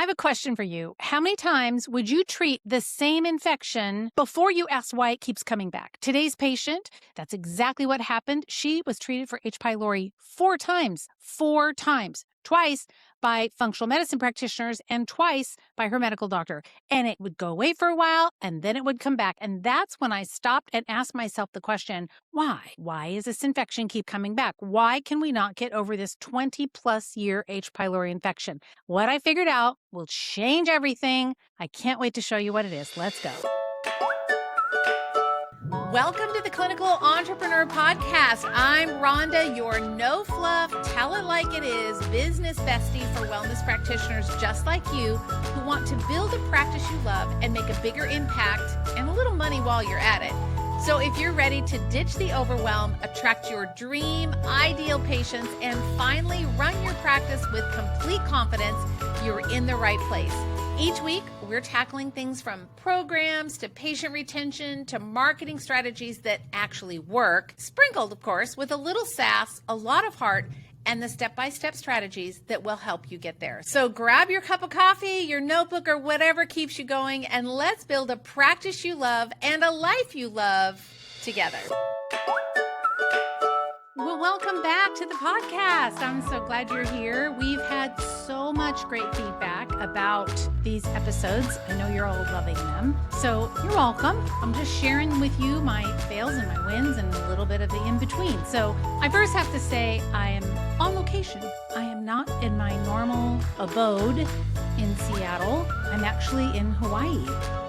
have a question for you. How many times would you treat the same infection before you ask why it keeps coming back? Today's patient, that's exactly what happened. She was treated for H. pylori 4 times, twice by functional medicine practitioners and twice by her medical doctor. And it would go away for a while and then it would come back. And that's when I stopped and asked myself the question, why? Why is this infection keep coming back? Why can we not get over this 20+ year H. pylori infection? What I figured out will change everything. I can't wait to show you what it is. Let's go. Welcome to the Clinical Entrepreneur Podcast. I'm Rhonda, your no-fluff, tell it like it is business bestie for wellness practitioners just like you who want to build a practice you love and make a bigger impact and a little money while you're at it. So if you're ready to ditch the overwhelm, attract your dream, ideal patients, and finally run your practice with complete confidence, you're in the right place. Each week, we're tackling things from programs to patient retention to marketing strategies that actually work, sprinkled, of course, with a little sass, a lot of heart, and the step-by-step strategies that will help you get there. So grab your cup of coffee, your notebook, or whatever keeps you going, and let's build a practice you love and a life you love together. Well, welcome back to the podcast. I'm so glad you're here. We've had so much great feedback about these episodes. I know you're all loving them. So you're welcome. I'm just sharing with you my fails and my wins and a little bit of the in-between. So I first have to say I am on location. I am not in my normal abode in Seattle. I'm actually in Hawaii.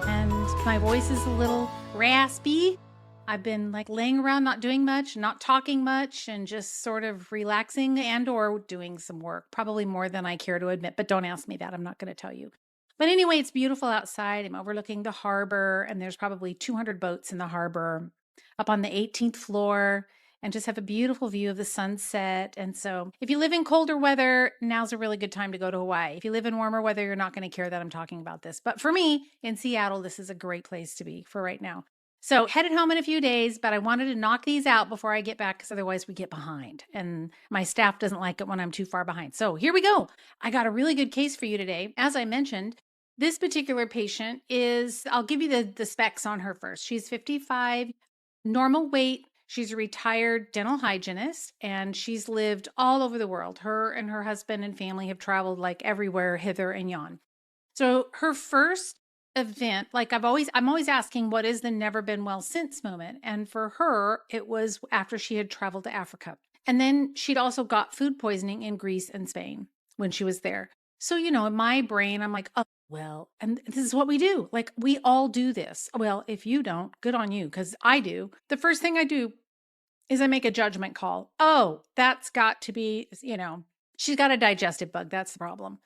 And my voice is a little raspy. I've been laying around, not doing much, not talking much, and just sort of relaxing and or doing some work, probably more than I care to admit, but don't ask me that. I'm not going to tell you. But anyway, it's beautiful outside. I'm overlooking the harbor, and there's probably 200 boats in the harbor up on the 18th floor, and just have a beautiful view of the sunset. And so if you live in colder weather, now's a really good time to go to Hawaii. If you live in warmer weather, you're not going to care that I'm talking about this. But for me, in Seattle, this is a great place to be for right now. So headed home in a few days, but I wanted to knock these out before I get back because otherwise we get behind. And my staff doesn't like it when I'm too far behind. So here we go. I got a really good case for you today. As I mentioned, this particular patient I'll give you the specs on her first. She's 55, normal weight. She's a retired dental hygienist, and she's lived all over the world. Her and her husband and family have traveled everywhere, hither and yon. So her first event, I'm always asking, what is the never been well since moment? And for her, it was after she had traveled to Africa. And then she'd also got food poisoning in Greece and Spain when she was there. So, in my brain, I'm like, oh, well, and this is what we do. We all do this. Well, if you don't, good on you, because I do. The first thing I do is I make a judgment call. Oh, that's got to be, she's got a digestive bug. That's the problem.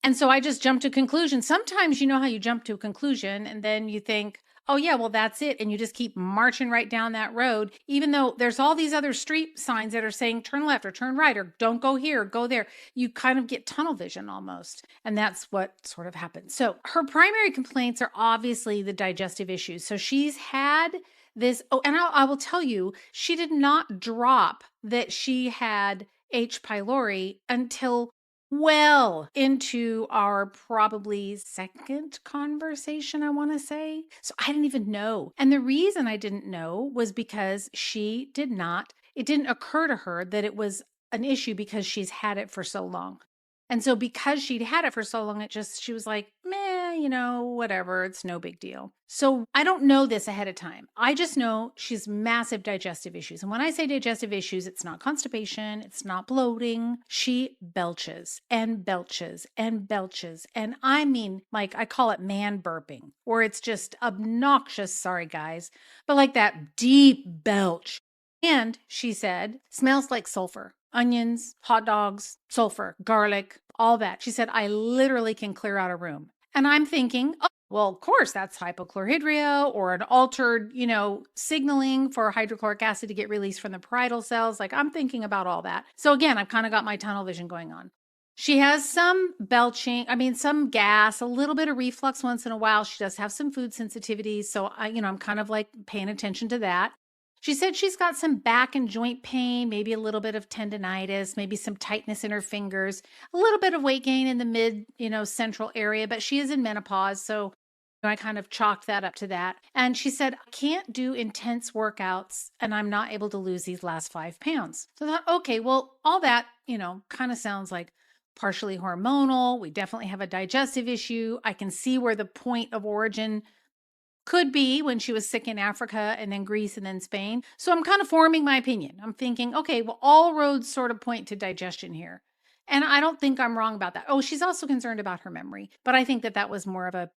And so I just jump to conclusion. Sometimes you know how you jump to a conclusion and then you think, oh yeah, well, that's it. And you just keep marching right down that road, even though there's all these other street signs that are saying turn left or turn right or don't go here, go there. You kind of get tunnel vision almost. And that's what sort of happens. So her primary complaints are obviously the digestive issues. So she's had this, and I will tell you, she did not drop that she had H. pylori until well into our probably second conversation, I want to say. So I didn't even know. And the reason I didn't know was because it didn't occur to her that it was an issue because she's had it for so long. And so because she'd had it for so long, she was like, meh, whatever, it's no big deal. So I don't know this ahead of time. I just know she's massive digestive issues. And when I say digestive issues, it's not constipation, it's not bloating. She belches and belches and belches. And I mean, I call it man burping, or it's just obnoxious, sorry guys, but that deep belch. And she said, smells like sulfur. Onions, hot dogs, sulfur, garlic, all that. She said, I literally can clear out a room. And I'm thinking, oh, well, of course, that's hypochlorhydria or an altered, signaling for hydrochloric acid to get released from the parietal cells. I'm thinking about all that. So again, I've kind of got my tunnel vision going on. She has some belching, some gas, a little bit of reflux once in a while. She does have some food sensitivities. So I'm kind of paying attention to that. She said she's got some back and joint pain, maybe a little bit of tendinitis, maybe some tightness in her fingers, a little bit of weight gain in the mid, central area, but she is in menopause. So I kind of chalked that up to that. And she said, I can't do intense workouts and I'm not able to lose these last 5 pounds. So I thought, okay, well, all that, kind of sounds like partially hormonal. We definitely have a digestive issue. I can see where the point of origin could be when she was sick in Africa and then Greece and then Spain. So I'm kind of forming my opinion. I'm thinking, okay, well, all roads sort of point to digestion here. And I don't think I'm wrong about that. Oh, she's also concerned about her memory, but I think that was more of a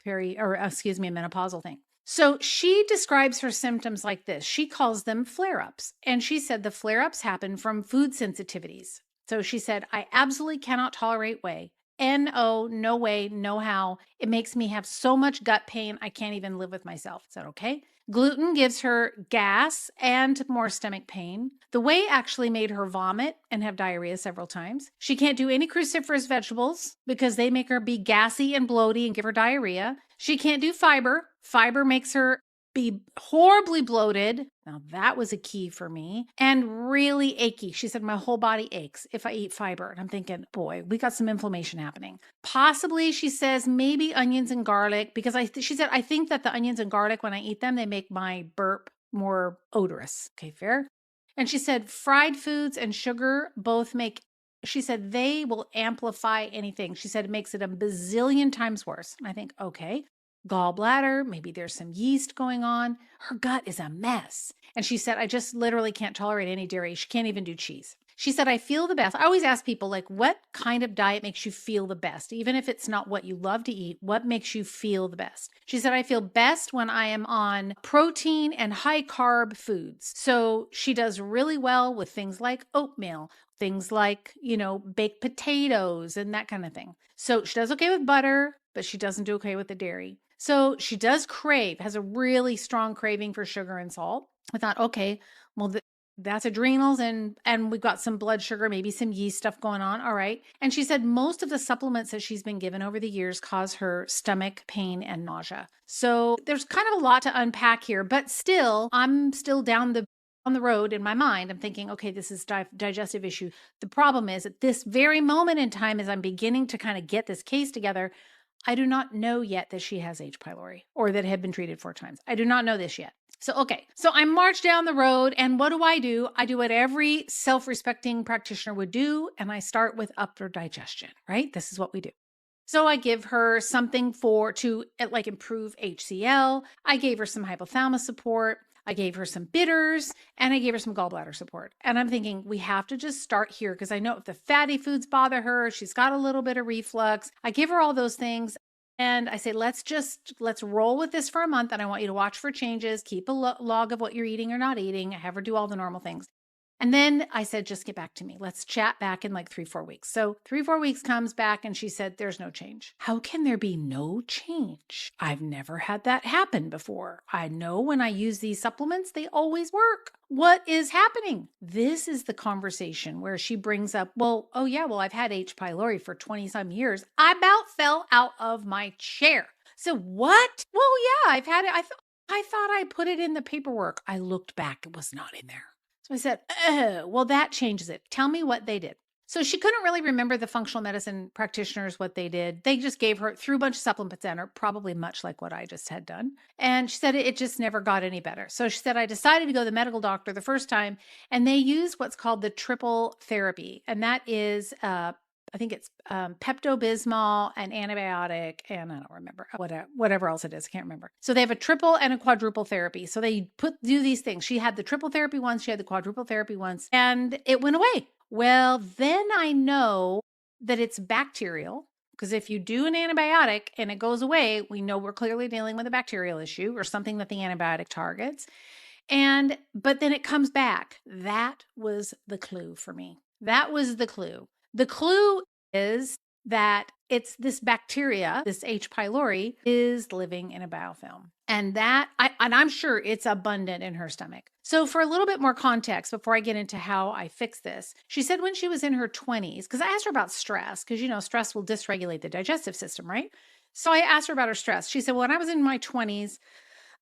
a menopausal thing. So she describes her symptoms like this. She calls them flare-ups. And she said the flare-ups happen from food sensitivities. So she said, I absolutely cannot tolerate whey. No, no way, no how. It makes me have so much gut pain, I can't even live with myself. Is that okay? Gluten gives her gas and more stomach pain. The whey actually made her vomit and have diarrhea several times. She can't do any cruciferous vegetables because they make her be gassy and bloaty and give her diarrhea. She can't do fiber. Fiber makes her be horribly bloated. Now that was a key for me, and really achy. She said, my whole body aches if I eat fiber. And I'm thinking, boy, we got some inflammation happening. Possibly, she says, maybe onions and garlic, because she said, I think that the onions and garlic, when I eat them, they make my burp more odorous. Okay, fair. And she said, fried foods and sugar both she said, they will amplify anything. She said, it makes it a bazillion times worse. And I think, okay. Gallbladder, maybe there's some yeast going on. Her gut is a mess. And she said, I just literally can't tolerate any dairy. She can't even do cheese. She said, I feel the best. I always ask people, like, what kind of diet makes you feel the best? Even if it's not what you love to eat, what makes you feel the best? She said, I feel best when I am on protein and high carb foods. So she does really well with things like oatmeal, things like, baked potatoes and that kind of thing. So she does okay with butter, but she doesn't do okay with the dairy. So she does has a really strong craving for sugar and salt. I thought, okay, well, that's adrenals and we've got some blood sugar, maybe some yeast stuff going on. All right. And she said most of the supplements that she's been given over the years cause her stomach pain and nausea. So there's kind of a lot to unpack here, but still, I'm still down on the road in my mind. I'm thinking, okay, this is digestive issue. The problem is at this very moment in time, as I'm beginning to kind of get this case together, I do not know yet that she has H. pylori or that had been treated 4 times. I do not know this yet. So I march down the road and what do? I do what every self-respecting practitioner would do. And I start with upper digestion, right? This is what we do. So I give her something to improve HCl. I gave her some hypothalamus support. I gave her some bitters and I gave her some gallbladder support. And I'm thinking we have to just start here because I know if the fatty foods bother her, she's got a little bit of reflux. I give her all those things. And I say, let's roll with this for a month. And I want you to watch for changes, keep a log of what you're eating or not eating. I have her do all the normal things. And then I said, just get back to me. Let's chat back in like 3-4 weeks. So 3-4 weeks comes back and she said, there's no change. How can there be no change? I've never had that happen before. I know when I use these supplements, they always work. What is happening? This is the conversation where she brings up, I've had H. pylori for 20 some years. I about fell out of my chair. So what? Well, yeah, I've had it. I thought I put it in the paperwork. I looked back. It was not in there. So I said, oh, well, that changes it. Tell me what they did. So she couldn't really remember the functional medicine practitioners, what they did. They just threw a bunch of supplements in her, probably much like what I just had done. And she said it just never got any better. So she said, I decided to go to the medical doctor the first time, and they use what's called the triple therapy. And that is, I think it's Pepto-Bismol, an antibiotic, and I don't remember whatever else it is. I can't remember. So they have a triple and a quadruple therapy. So they do these things. She had the triple therapy once, she had the quadruple therapy once, and it went away. Well, then I know that it's bacterial because if you do an antibiotic and it goes away, we know we're clearly dealing with a bacterial issue or something that the antibiotic targets. But then it comes back. That was the clue for me. That was the clue. The clue is that it's this bacteria, this H. pylori, is living in a biofilm. And I'm sure it's abundant in her stomach. So for a little bit more context, before I get into how I fix this, she said when she was in her 20s, because I asked her about stress, because, stress will dysregulate the digestive system, right? So I asked her about her stress. She said, when I was in my 20s,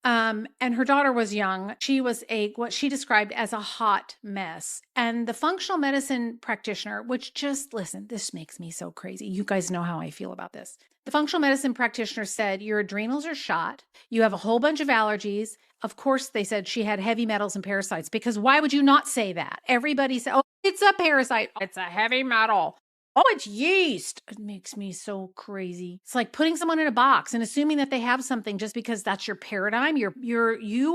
And her daughter was young. She was what she described as a hot mess. And the functional medicine practitioner, which just listen, this makes me so crazy. You guys know how I feel about this. The functional medicine practitioner said, your adrenals are shot. You have a whole bunch of allergies. Of course, they said she had heavy metals and parasites, because why would you not say that? Everybody said, oh, it's a parasite. It's a heavy metal. Oh, it's yeast. It makes me so crazy. It's like putting someone in a box and assuming that they have something just because that's your paradigm. You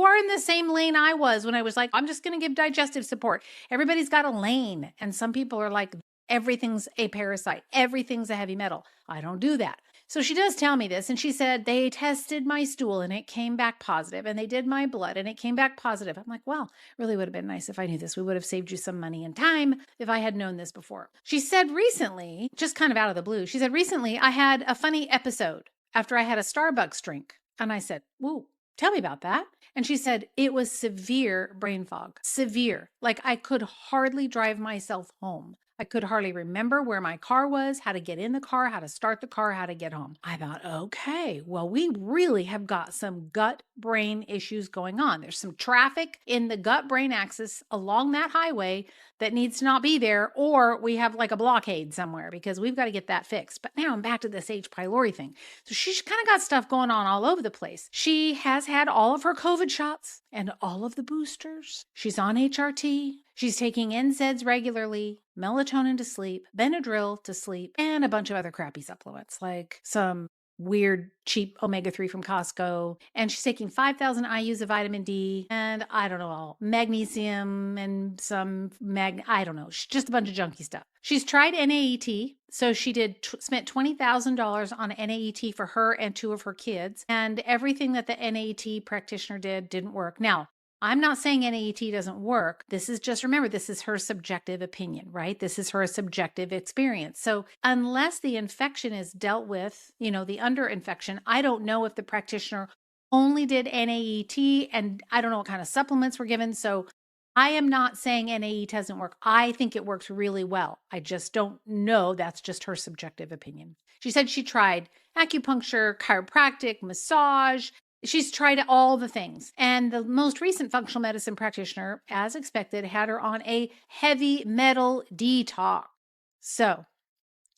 are in the same lane I was when I was like, I'm just going to give digestive support. Everybody's got a lane. And some people are like, everything's a parasite. Everything's a heavy metal. I don't do that. So she does tell me this, and she said, they tested my stool and it came back positive, and they did my blood and it came back positive. I'm like, well, really would have been nice if I knew this. We would have saved you some money and time if I had known this before. She said recently, just kind of out of the blue, she said, recently I had a funny episode after I had a Starbucks drink. And I said, woo, tell me about that. And she said, it was severe brain fog, severe. Like I could hardly drive myself home. I could hardly remember where my car was, how to get in the car, how to start the car, how to get home. I thought, okay, well, we really have got some gut brain issues going on. There's some traffic in the gut brain axis along that highway that needs to not be there, or we have like a blockade somewhere because we've got to get that fixed. But now I'm back to this H. pylori thing. So she's kind of got stuff going on all over the place. She has had all of her COVID shots and all of the boosters. She's on HRT. She's taking NSAIDs regularly, melatonin to sleep, Benadryl to sleep, and a bunch of other crappy supplements like some weird cheap omega-3 from Costco. And she's taking 5,000 IUs of vitamin D and I don't know, magnesium and some I don't know, just a bunch of junky stuff. She's tried NAET. So she spent $20,000 on NAET for her and two of her kids. And everything that the NAET practitioner didn't work. Now, I'm not saying NAET doesn't work. This is just, remember, this is her subjective opinion, right? This is her subjective experience. So unless the infection is dealt with, the underinfection, I don't know if the practitioner only did NAET, and I don't know what kind of supplements were given. So I am not saying NAET doesn't work. I think it works really well. I just don't know. That's just her subjective opinion. She said she tried acupuncture, chiropractic, massage. She's tried all the things. And the most recent functional medicine practitioner, as expected, had her on a heavy metal detox. So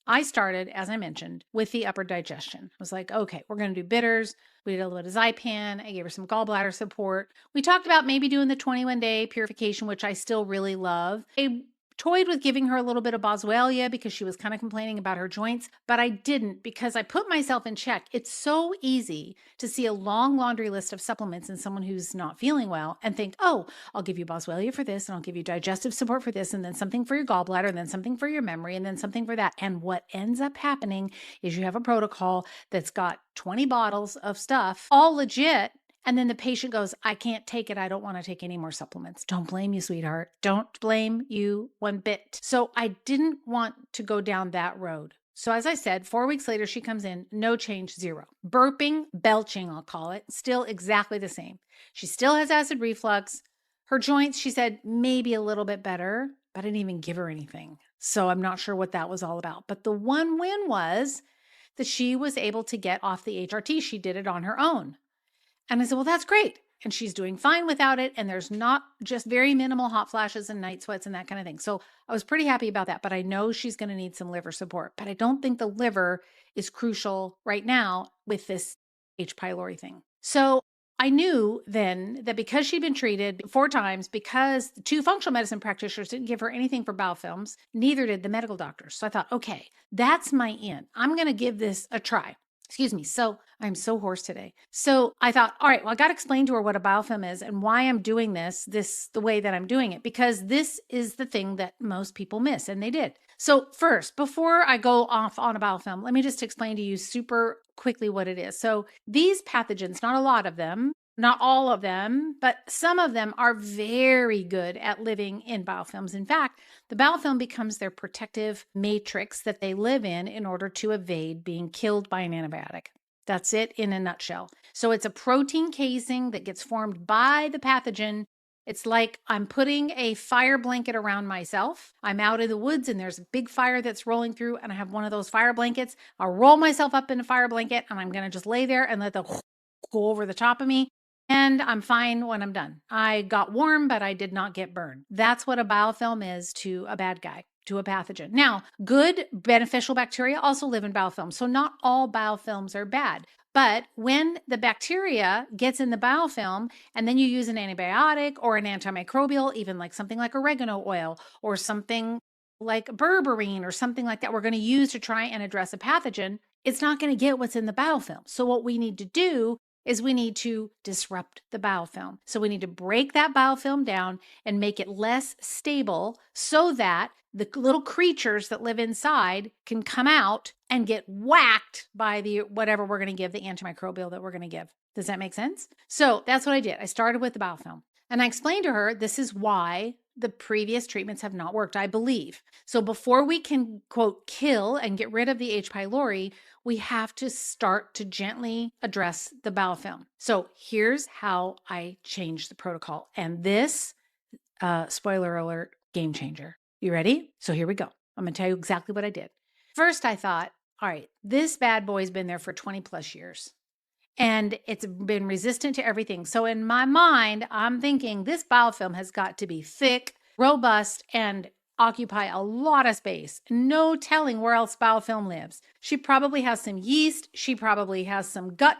I started, as I mentioned, with the upper digestion. I was like, okay, we're going to do bitters. We did a little bit of Zypan. I gave her some gallbladder support. We talked about maybe doing the 21-day purification, which I still really love. I toyed with giving her a little bit of boswellia because she was kind of complaining about her joints, but I didn't because I put myself in check. It's so easy to see a long laundry list of supplements in someone who's not feeling well and think, oh, I'll give you boswellia for this, and I'll give you digestive support for this, and then something for your gallbladder, and then something for your memory, and then something for that. And what ends up happening is you have a protocol that's got 20 bottles of stuff, all legit. And then the patient goes, I can't take it. I don't want to take any more supplements. Don't blame you, sweetheart. Don't blame you one bit. So I didn't want to go down that road. So as I said, 4 weeks later, she comes in, no change, zero. Burping, belching, I'll call it, still exactly the same. She still has acid reflux. Her joints, she said, maybe a little bit better, but I didn't even give her anything. So I'm not sure what that was all about. But the one win was that she was able to get off the HRT. She did it on her own. And I said, well, that's great. And she's doing fine without it. And there's not just very minimal hot flashes and night sweats and that kind of thing. So I was pretty happy about that. But I know she's going to need some liver support. But I don't think the liver is crucial right now with this H. pylori thing. So I knew then that because she'd been treated 4 times, because the 2 functional medicine practitioners didn't give her anything for biofilms, neither did the medical doctors. So I thought, okay, that's my in. I'm going to give this a try. Excuse me. So I'm so hoarse today. So I thought, all right, well, I got to explain to her what a biofilm is and why I'm doing this the way that I'm doing it, because this is the thing that most people miss, and they did. So first, before I go off on a biofilm, let me just explain to you super quickly what it is. So these pathogens, not a lot of them, not all of them, but some of them are very good at living in biofilms. In fact, the biofilm becomes their protective matrix that they live in order to evade being killed by an antibiotic. That's it in a nutshell. So it's a protein casing that gets formed by the pathogen. It's like I'm putting a fire blanket around myself. I'm out in the woods and there's a big fire that's rolling through, and I have one of those fire blankets. I'll roll myself up in a fire blanket and I'm going to just lay there and let the go over the top of me. and I'm fine when I'm done. I got warm, but I did not get burned. That's what a biofilm is to a bad guy, to a pathogen. Now, good beneficial bacteria also live in biofilms. So not all biofilms are bad. But when the bacteria gets in the biofilm and then you use an antibiotic or an antimicrobial, even like something like oregano oil or something like berberine or something like that, we're going to use to try and address a pathogen, it's not going to get what's in the biofilm. So what we need to do is we need to disrupt the biofilm. So we need to break that biofilm down and make it less stable so that the little creatures that live inside can come out and get whacked by the whatever we're going to give, the antimicrobial that we're going to give. Does that make sense? So that's what I did. I started with the biofilm and I explained to her this is why the previous treatments have not worked, I believe. So before we can, quote, kill and get rid of the H. pylori, we have to start to gently address the biofilm. So here's how I changed the protocol. And this, spoiler alert, game changer. You ready? So here we go. I'm going to tell you exactly what I did. First, I thought, all right, this bad boy's been there for 20 plus years and it's been resistant to everything. So in my mind, I'm thinking this biofilm has got to be thick, robust, and occupy a lot of space. No telling where else biofilm lives. She probably has some yeast. She probably has some gut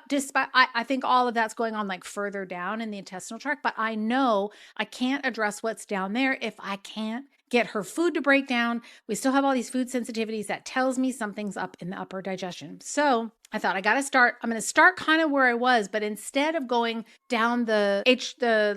I think all of that's going on like further down in the intestinal tract, but I know I can't address what's down there if I can't get her food to break down. We still have all these food sensitivities that tells me something's up in the upper digestion. So I thought I'm going to start kind of where I was, but instead of going down the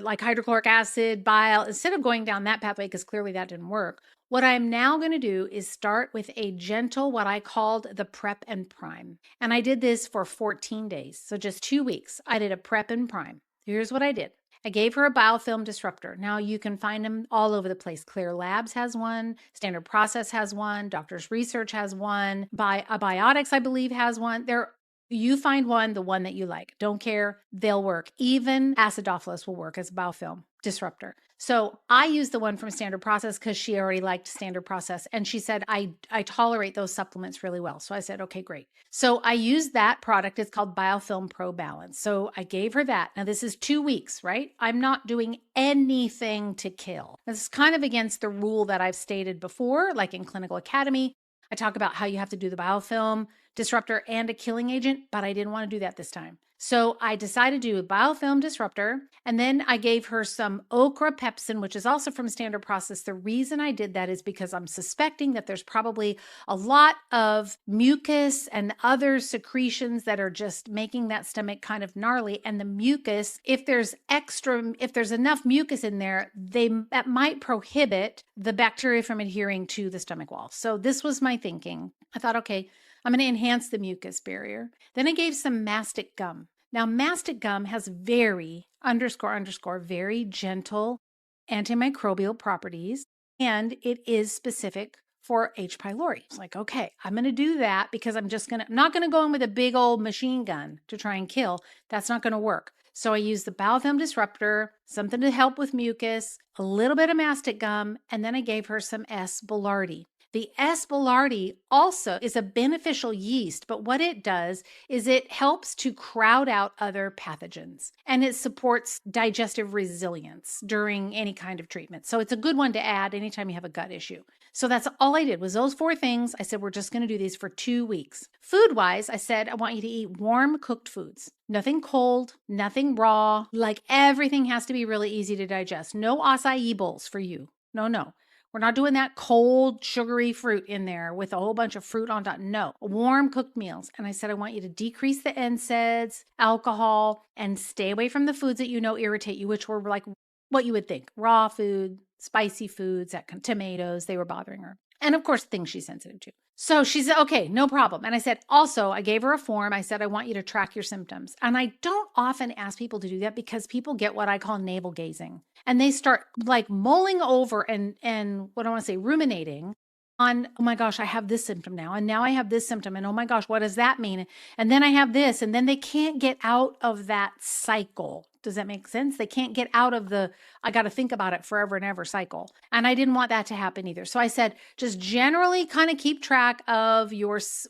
like hydrochloric acid, bile, instead of going down that pathway, because clearly that didn't work, what I'm now going to do is start with a gentle, what I called the prep and prime. And I did this for 14 days. So just 2 weeks. I did a prep and prime. Here's what I did. I gave her a biofilm disruptor. Now you can find them all over the place. Clear Labs has one, Standard Process has one, Doctors Research has one, Biotics I believe has one. You find one, the one that you like. Don't care, they'll work. Even acidophilus will work as a biofilm disruptor. So I used the one from Standard Process because she already liked Standard Process. And she said, I tolerate those supplements really well. So I said, okay, great. So I used that product. It's called Biofilm Pro Balance. So I gave her that. Now this is 2 weeks, right? I'm not doing anything to kill. This is kind of against the rule that I've stated before, like in Clinical Academy. I talk about how you have to do the biofilm disruptor and a killing agent, but I didn't want to do that this time. So I decided to do a biofilm disruptor, and then I gave her some okra pepsin, which is also from Standard Process. The reason I did that is because I'm suspecting that there's probably a lot of mucus and other secretions that are just making that stomach kind of gnarly. And the mucus, if there's enough mucus in there, that might prohibit the bacteria from adhering to the stomach wall. So this was my thinking. I thought, okay, I'm going to enhance the mucus barrier. Then I gave some mastic gum. Now, mastic gum has very very gentle antimicrobial properties, and it is specific for H. pylori. It's like, okay, I'm going to do that because I'm not going to go in with a big old machine gun to try and kill. That's not going to work. So I used the biofilm disruptor, something to help with mucus, a little bit of mastic gum, and then I gave her some S. boulardii. The S. boulardii also is a beneficial yeast, but what it does is it helps to crowd out other pathogens and it supports digestive resilience during any kind of treatment. So it's a good one to add anytime you have a gut issue. So that's all I did was those 4 things. I said, we're just going to do these for 2 weeks. Food-wise, I said, I want you to eat warm cooked foods. Nothing cold, nothing raw. Like everything has to be really easy to digest. No acai bowls for you. No. We're not doing that cold, sugary fruit in there with a whole bunch of fruit on top. No, warm cooked meals. And I said, I want you to decrease the NSAIDs, alcohol, and stay away from the foods that you know irritate you, which were like what you would think. Raw food, spicy foods, tomatoes, they were bothering her. And of course, things she's sensitive to. So she said, okay, no problem. And I said, also, I gave her a form. I said, I want you to track your symptoms. And I don't often ask people to do that because people get what I call navel gazing. And they start like mulling over and what I want to say, ruminating on, oh my gosh, I have this symptom now. And now I have this symptom. And oh my gosh, what does that mean? And then I have this. And then they can't get out of that cycle. Does that make sense? They can't get out of I got to think about it forever and ever cycle. And I didn't want that to happen either. So I said, just generally kind of keep track of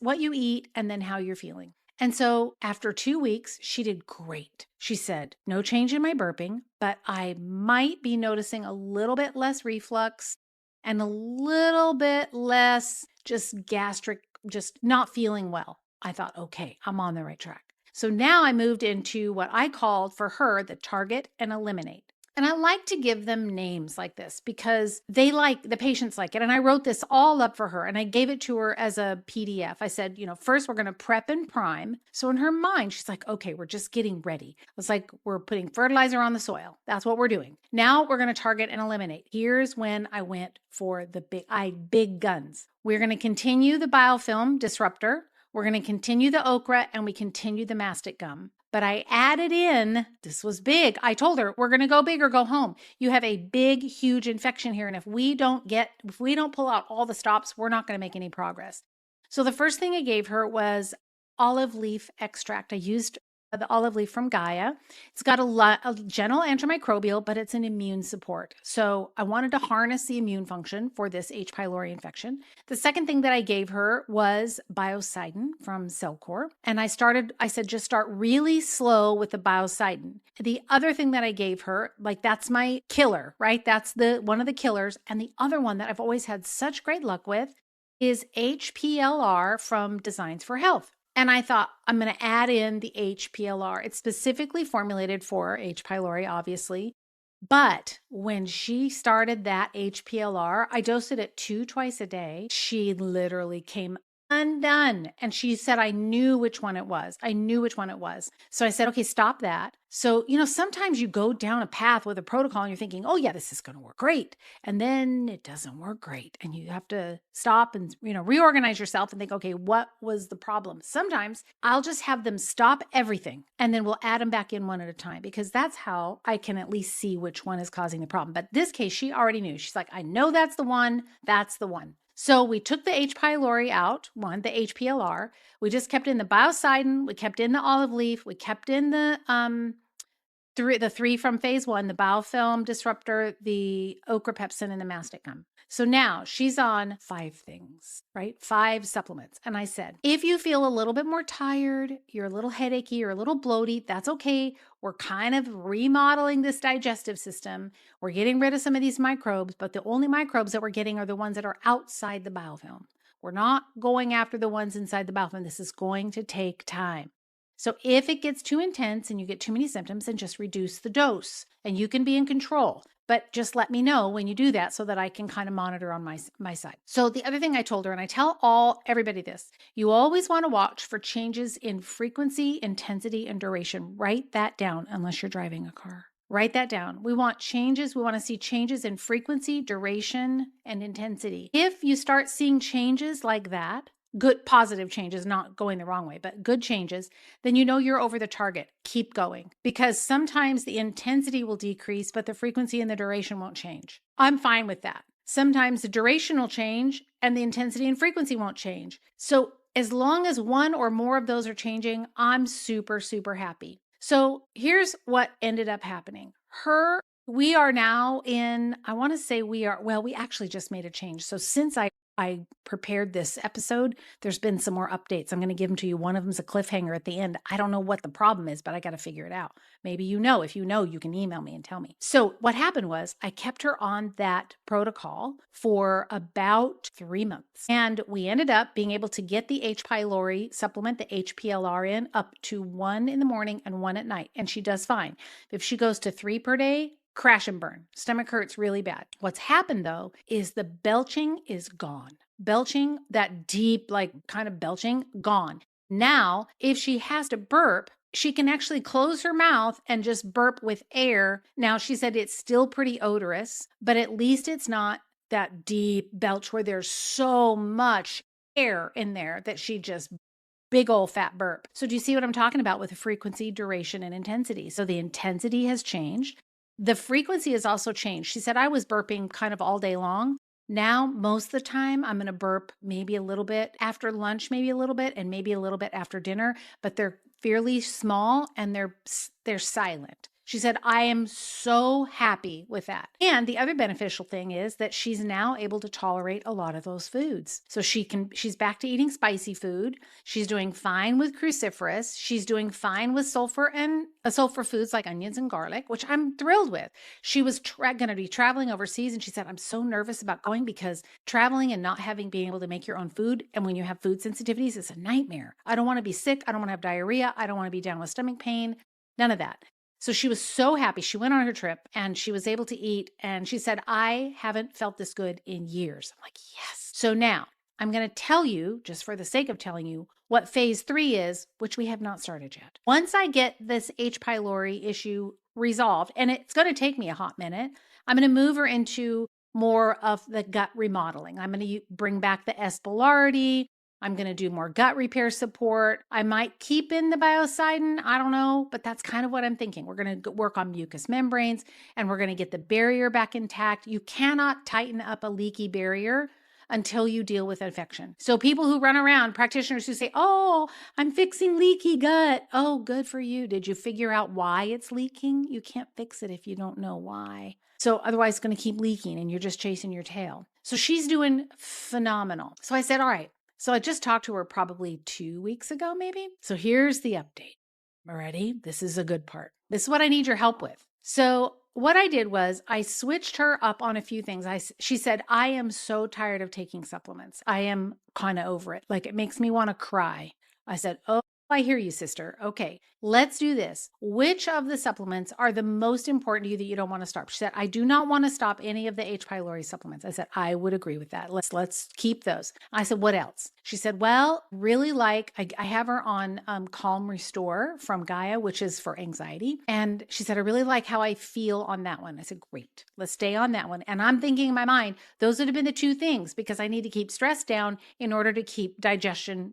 what you eat and then how you're feeling. And so after 2 weeks, she did great. She said, no change in my burping, but I might be noticing a little bit less reflux and a little bit less just gastric, just not feeling well. I thought, okay, I'm on the right track. So now I moved into what I called for her the target and eliminate. And I like to give them names like this because the patients like it. And I wrote this all up for her and I gave it to her as a PDF. I said, first we're going to prep and prime. So in her mind, she's like, okay, we're just getting ready. It's like we're putting fertilizer on the soil. That's what we're doing. Now we're going to target and eliminate. Here's when I went for the big guns. We're going to continue the biofilm disruptor. We're going to continue the okra and we continue the mastic gum. But I added in, this was big. I told her, we're going to go big or go home. You have a big, huge infection here. And if we don't pull out all the stops, we're not going to make any progress. So the first thing I gave her was olive leaf extract. I used the olive leaf from Gaia. It's got a gentle antimicrobial, but it's an immune support. So I wanted to harness the immune function for this H. pylori infection. The second thing that I gave her was Biocidin from Cellcore. And I said, just start really slow with the Biocidin. The other thing that I gave her, that's my killer, right? That's one of the killers. And the other one that I've always had such great luck with is HPLR from Designs for Health. And I thought, I'm going to add in the HPLR. It's specifically formulated for H. pylori, obviously. But when she started that HPLR, I dosed it 2 twice a day. She literally came undone. And she said, I knew which one it was. So I said, okay, stop that. So, sometimes you go down a path with a protocol and you're thinking, oh yeah, this is going to work great. And then it doesn't work great. And you have to stop and, reorganize yourself and think, okay, what was the problem? Sometimes I'll just have them stop everything and then we'll add them back in one at a time because that's how I can at least see which one is causing the problem. But this case, she already knew. She's like, I know that's the one. So we took the H. pylori out, the HPLR. We just kept in the Biocidin. We kept in the olive leaf. We kept in the three from phase 1, the biofilm disruptor, the ochrapepsin, and the mastic gum. So now she's on 5 things, right? 5 supplements. And I said, if you feel a little bit more tired, you're a little headachy, you're a little bloaty, that's okay. We're kind of remodeling this digestive system. We're getting rid of some of these microbes, but the only microbes that we're getting are the ones that are outside the biofilm. We're not going after the ones inside the biofilm. This is going to take time. So if it gets too intense and you get too many symptoms, then just reduce the dose and you can be in control. But just let me know when you do that so that I can kind of monitor on my side. So the other thing I told her, and I tell everybody this, you always want to watch for changes in frequency, intensity, and duration. Write that down unless you're driving a car. Write that down. We want changes. We want to see changes in frequency, duration, and intensity. If you start seeing changes like that, good positive changes, not going the wrong way, but good changes, then you know you're over the target. Keep going because sometimes the intensity will decrease, but the frequency and the duration won't change. I'm fine with that. Sometimes the duration will change and the intensity and frequency won't change. So as long as one or more of those are changing, I'm super, super happy. So here's what ended up happening. We are now in, we actually just made a change. So since I prepared this episode, there's been some more updates. I'm going to give them to you. One of them's a cliffhanger at the end. I don't know what the problem is, but I got to figure it out. Maybe if you know, you can email me and tell me. So what happened was I kept her on that protocol for about 3 months. And we ended up being able to get the H. pylori supplement, the HPLR in up to 1 in the morning and 1 at night. And she does fine. If she goes to 3 per day, crash and burn. Stomach hurts really bad. What's happened though is the belching is gone. Belching, that deep, kind of belching, gone. Now, if she has to burp, she can actually close her mouth and just burp with air. Now, she said it's still pretty odorous, but at least it's not that deep belch where there's so much air in there that she just big old fat burp. So do you see what I'm talking about with the frequency, duration, and intensity? So the intensity has changed. The frequency has also changed. She said, I was burping kind of all day long. Now, most of the time, I'm going to burp maybe a little bit after lunch, maybe a little bit, and maybe a little bit after dinner, but they're fairly small and they're silent. She said, I am so happy with that. And the other beneficial thing is that she's now able to tolerate a lot of those foods. So she's back to eating spicy food. She's doing fine with cruciferous. She's doing fine with sulfur foods like onions and garlic, which I'm thrilled with. She was going to be traveling overseas, and she said, I'm so nervous about going because traveling and not being able to make your own food, and when you have food sensitivities, it's a nightmare. I don't want to be sick. I don't want to have diarrhea. I don't want to be down with stomach pain. None of that. So she was so happy. She went on her trip and she was able to eat. And she said, I haven't felt this good in years. I'm like, yes. So now I'm going to tell you, just for the sake of telling you, what phase 3 is, which we have not started yet. Once I get this H. pylori issue resolved, and it's going to take me a hot minute, I'm going to move her into more of the gut remodeling. I'm going to bring back the S. boulardii. I'm going to do more gut repair support. I might keep in the biocidin. I don't know, but that's kind of what I'm thinking. We're going to work on mucous membranes and we're going to get the barrier back intact. You cannot tighten up a leaky barrier until you deal with infection. So people who run around, practitioners who say, oh, I'm fixing leaky gut. Oh, good for you. Did you figure out why it's leaking? You can't fix it if you don't know why. So otherwise it's going to keep leaking and you're just chasing your tail. So she's doing phenomenal. So I said, all right. So I just talked to her probably 2 weeks ago, maybe. So here's the update. Ready? This is a good part. This is what I need your help with. So what I did was I switched her up on a few things. She said, I am so tired of taking supplements. I am kind of over it. Like it makes me want to cry. I said, oh, I hear you, sister. Okay, let's do this. Which of the supplements are the most important to you that you don't want to stop? She said, I do not want to stop any of the H. pylori supplements. I said, I would agree with that. Let's keep those. I said, what else? She said, well, really like, I have her on Calm Restore from Gaia, which is for anxiety. And she said, I really like how I feel on that one. I said, great, let's stay on that one. And I'm thinking in my mind, those would have been the two things because I need to keep stress down in order to keep digestion,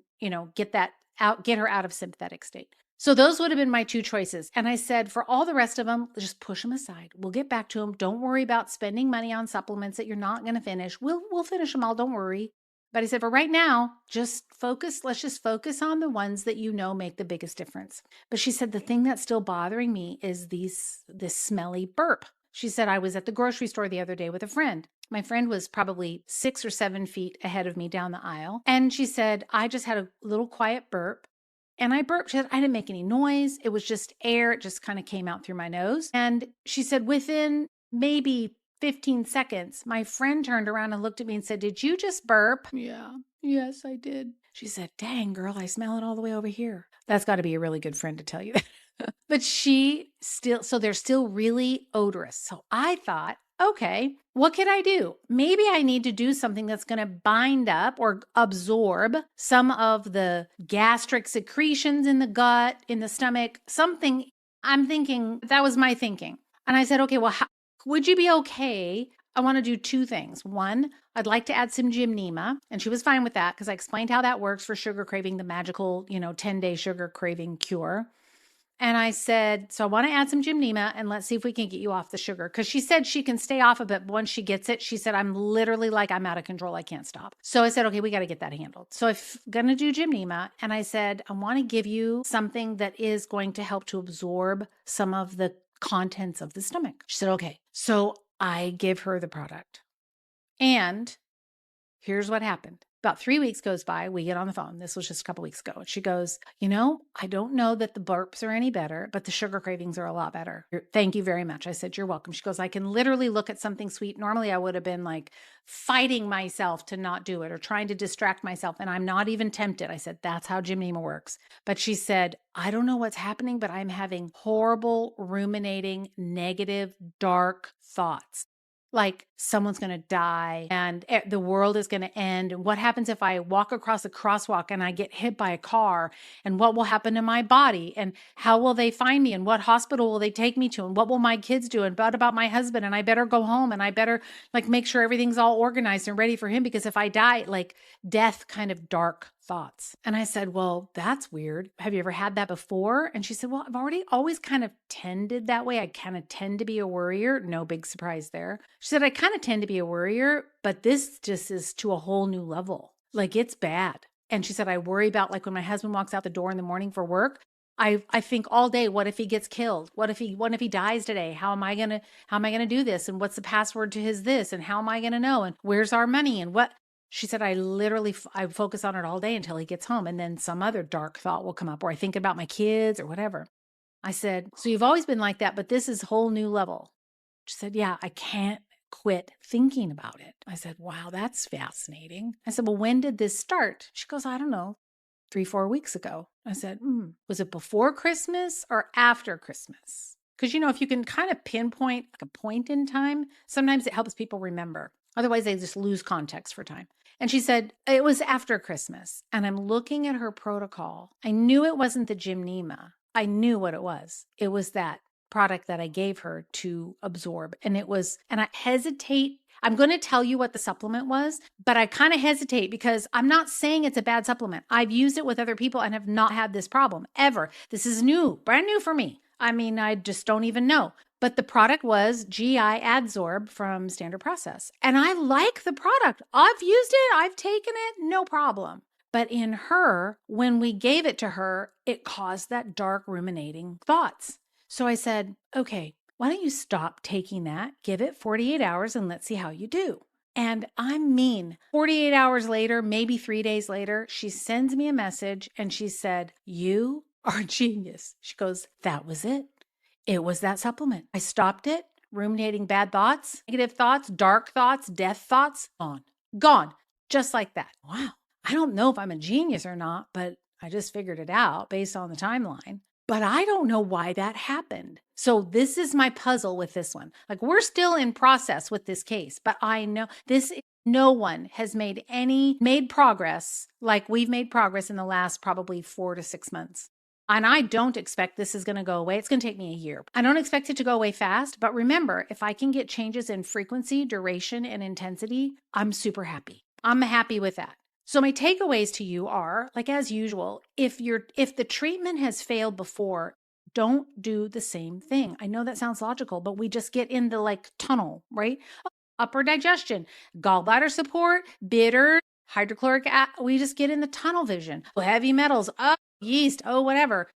get her out of sympathetic state. So those would have been my two choices. And I said, for all the rest of them, just push them aside. We'll get back to them. Don't worry about spending money on supplements that you're not going to finish. We'll finish them all. Don't worry. But I said, for right now, just focus. Let's just focus on the ones that you know make the biggest difference. But she said, the thing that's still bothering me is this smelly burp. She said, I was at the grocery store the other day with a friend. My friend was probably 6 or 7 feet ahead of me down the aisle. And she said, I just had a little quiet burp. And I burped. She said, I didn't make any noise. It was just air. It just kind of came out through my nose. And she said, within maybe 15 seconds, my friend turned around and looked at me and said, did you just burp? Yeah. Yes, I did. She said, dang, girl, I smell it all the way over here. That's got to be a really good friend to tell you that. But they're still really odorous. So I thought, okay, what could I do? Maybe I need to do something that's going to bind up or absorb some of the gastric secretions in the gut, in the stomach, something. I'm thinking, that was my thinking. And I said, okay, well, would you be okay? I want to do 2 things. One, I'd like to add some gymnema. And she was fine with that because I explained how that works for sugar craving, the magical, 10-day sugar craving cure. And I said, so I want to add some gymnema and let's see if we can get you off the sugar. Because she said she can stay off of it, but once she gets it, she said, I'm literally like, I'm out of control. I can't stop. So I said, okay, we got to get that handled. So I'm going to do gymnema. And I said, I want to give you something that is going to help to absorb some of the contents of the stomach. She said, okay. So I give her the product. And here's what happened. About 3 weeks goes by, we get on the phone. This was just a couple weeks ago. And she goes, I don't know that the burps are any better, but the sugar cravings are a lot better. Thank you very much. I said, you're welcome. She goes, I can literally look at something sweet. Normally I would have been like fighting myself to not do it or trying to distract myself. And I'm not even tempted. I said, that's how gymnema works. But she said, I don't know what's happening, but I'm having horrible, ruminating, negative, dark thoughts. Like someone's going to die and the world is going to end. And what happens if I walk across a crosswalk and I get hit by a car? And what will happen to my body? And how will they find me? And what hospital will they take me to? And what will my kids do? And what about my husband? And I better go home and I better make sure everything's all organized and ready for him because if I die, death kind of dark thoughts. And I said, well, that's weird. Have you ever had that before? And she said, well, I've always kind of tended that way. I kind of tend to be a worrier. No big surprise there. She said, I kind of tend to be a worrier, but this just is to a whole new level. It's bad. And she said, I worry about when my husband walks out the door in the morning for work, I think all day, what if he gets killed? What if he dies today? How am I gonna do this? And what's the password to his this? And how am I gonna know? And where's our money? And what? She said, I focus on it all day until he gets home. And then some other dark thought will come up, or I think about my kids or whatever. I said, so you've always been like that, but this is a whole new level. She said, yeah, I can't quit thinking about it. I said, wow, that's fascinating. I said, well, when did this start? She goes, I don't know, 3-4 weeks ago. I said, was it before Christmas or after Christmas? Because, if you can kind of pinpoint like a point in time, sometimes it helps people remember. Otherwise, they just lose context for time. And she said, it was after Christmas. And I'm looking at her protocol. I knew it wasn't the Gymnema. I knew what it was. It was that product that I gave her to absorb. And I hesitate. I'm going to tell you what the supplement was, but I kind of hesitate because I'm not saying it's a bad supplement. I've used it with other people and have not had this problem ever. This is new, brand new for me. I mean, I just don't even know. But the product was GI Adsorb from Standard Process. And I like the product. I've used it. I've taken it. No problem. But in her, when we gave it to her, it caused that dark ruminating thoughts. So I said, okay, why don't you stop taking that, give it 48 hours and let's see how you do. And 48 hours later, maybe 3 days later, she sends me a message and she said, you are a genius. She goes, that was it. It was that supplement. I stopped it, ruminating bad thoughts, negative thoughts, dark thoughts, death thoughts, gone, just like that. Wow. I don't know if I'm a genius or not, but I just figured it out based on the timeline. But I don't know why that happened. So this is my puzzle with this one. Like we're still in process with this case, but I know no one has made progress like we've made progress in the last probably 4 to 6 months. And I don't expect this is going to go away. It's going to take me a year. I don't expect it to go away fast. But remember, if I can get changes in frequency, duration, and intensity, I'm super happy. I'm happy with that. So my takeaways to you are, like as usual, if the treatment has failed before, don't do the same thing. I know that sounds logical, but we just get in the tunnel, right? Upper digestion, gallbladder support, bitter, hydrochloric acid. We just get in the tunnel vision. Heavy metals, yeast, whatever.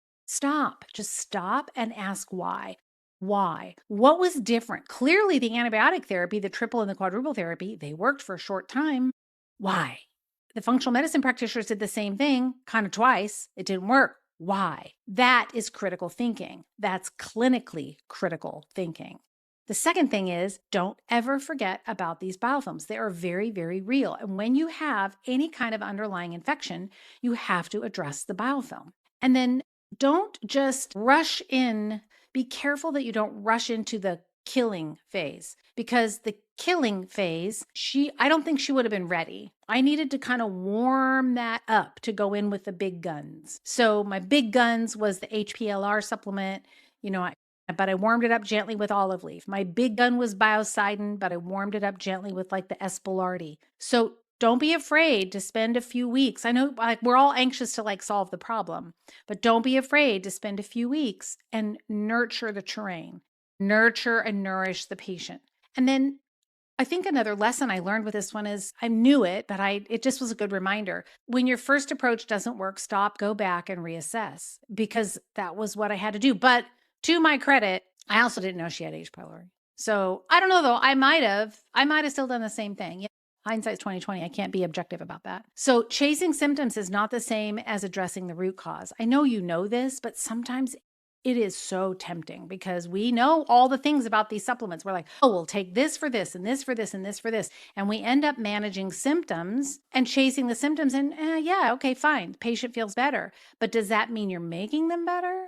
Just stop and ask why. Why? What was different? Clearly the antibiotic therapy, the triple and the quadruple therapy, they worked for a short time. Why? The functional medicine practitioners did the same thing, kind of twice. It didn't work. Why? That is critical thinking. That's clinically critical thinking. The second thing is, don't ever forget about these biofilms. They are very, very real. And when you have any kind of underlying infection, you have to address the biofilm. And then don't just rush in. Be careful that you don't rush into the killing phase, because the killing phase, I don't think she would have been ready. I needed to kind of warm that up to go in with the big guns. So my big guns was the HPLR supplement, but I warmed it up gently with olive leaf. My big gun was biocidin, but I warmed it up gently with the Espelarti. So don't be afraid to spend a few weeks. I know we're all anxious to solve the problem, but don't be afraid to spend a few weeks and nurture the terrain. Nurture and nourish the patient. And then I think another lesson I learned with this one is, I knew it, but it just was a good reminder. When your first approach doesn't work, stop, go back and reassess, because that was what I had to do. But to my credit, I also didn't know she had H. pylori. So I don't know though, I might have still done the same thing. Hindsight's 2020. I can't be objective about that. So chasing symptoms is not the same as addressing the root cause. I know you know this, but sometimes it is so tempting because we know all the things about these supplements. We're like, we'll take this for this and this for this and this for this. And we end up managing symptoms and chasing the symptoms. And okay, fine. The patient feels better. But does that mean you're making them better?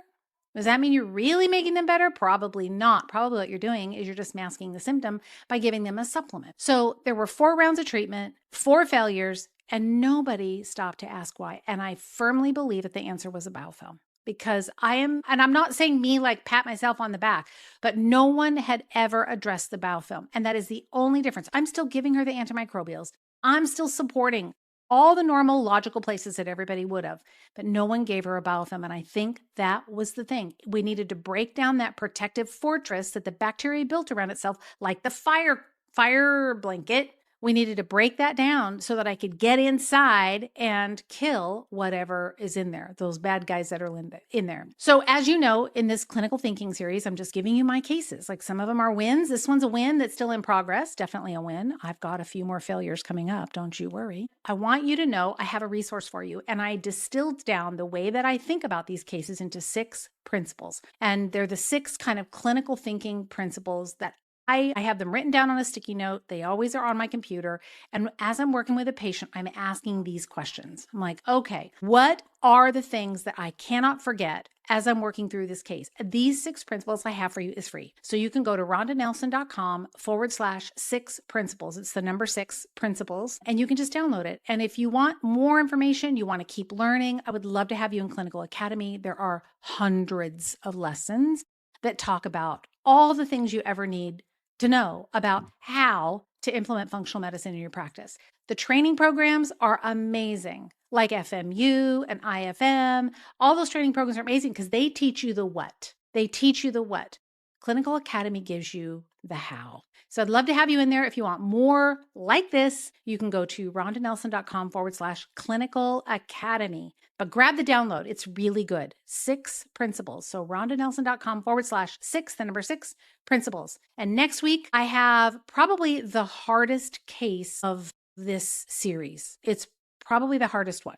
Does that mean you're really making them better? Probably not. Probably what you're doing is you're just masking the symptom by giving them a supplement. So there were 4 rounds of treatment, 4 failures, and nobody stopped to ask why. And I firmly believe that the answer was a biofilm. Because and I'm not saying me pat myself on the back, but no one had ever addressed the biofilm. And that is the only difference. I'm still giving her the antimicrobials. I'm still supporting all the normal logical places that everybody would have, but no one gave her a biofilm. And I think that was the thing. We needed to break down that protective fortress that the bacteria built around itself, like the fire blanket We needed to break that down so that I could get inside and kill whatever is in there, those bad guys that are in there. So as you know, in this clinical thinking series, I'm just giving you my cases. Like some of them are wins. This one's a win that's still in progress. Definitely a win. I've got a few more failures coming up. Don't you worry. I want you to know I have a resource for you. And I distilled down the way that I think about these cases into 6 principles. And they're the 6 kind of clinical thinking principles that I have them written down on a sticky note. They always are on my computer. And as I'm working with a patient, I'm asking these questions. I'm like, okay, what are the things that I cannot forget as I'm working through this case? These 6 principles I have for you is free. So you can go to rondanelson.com/6 principles. It's the number 6 principles, and you can just download it. And if you want more information, you want to keep learning, I would love to have you in Clinical Academy. There are hundreds of lessons that talk about all the things you ever need to know about how to implement functional medicine in your practice. The training programs are amazing, like FMU and IFM. All those training programs are amazing because they teach you the what. They teach you the what. Clinical Academy gives you the how. So I'd love to have you in there. If you want more like this, you can go to rondanelson.com/clinical academy. But grab the download. It's really good. 6 principles. So rondanelson.com/6, the number 6 principles. And next week, I have probably the hardest case of this series. It's probably the hardest one.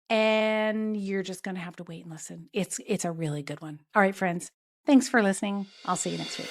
And you're just going to have to wait and listen. It's a really good one. All right, friends. Thanks for listening. I'll see you next week.